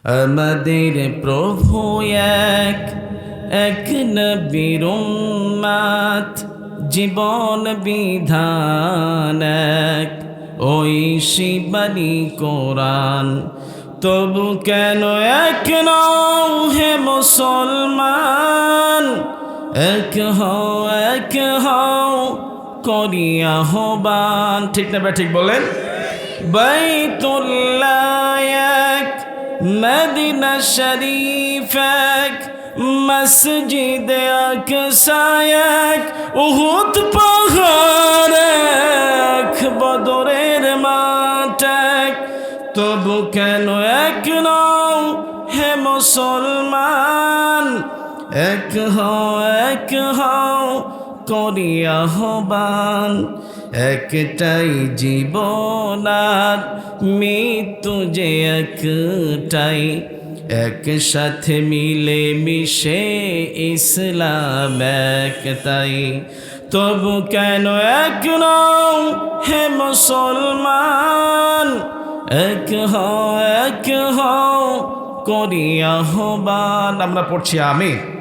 আমাদের প্রভু এক, এক নবীর উম্মত, জীবন বিধান এক, ওই শিবানী কোরআন। তবু কেন এক নও হে মুসলমান? এক হও করি আহ্বান। ঠিক না ভাই, ঠিক বলেন? বাইতুল্লাহ এক, মদিনা শরীফ এক, মসজিদ আকসা এক, উহুদ পাহাড় এক, বদরের মাঠ এক। তবু কেন এক নও হে মুসলমান? এক হও করি আহ্বান। একটাই জীবন আর মৃত্যু যে একটাই, একসাথে মিলে মিশে ইসলাম একটাই। তবু কেন এক নও হে মুসলমান? এক হও করি আহ্বান। আমরা পড়ছি আমিন।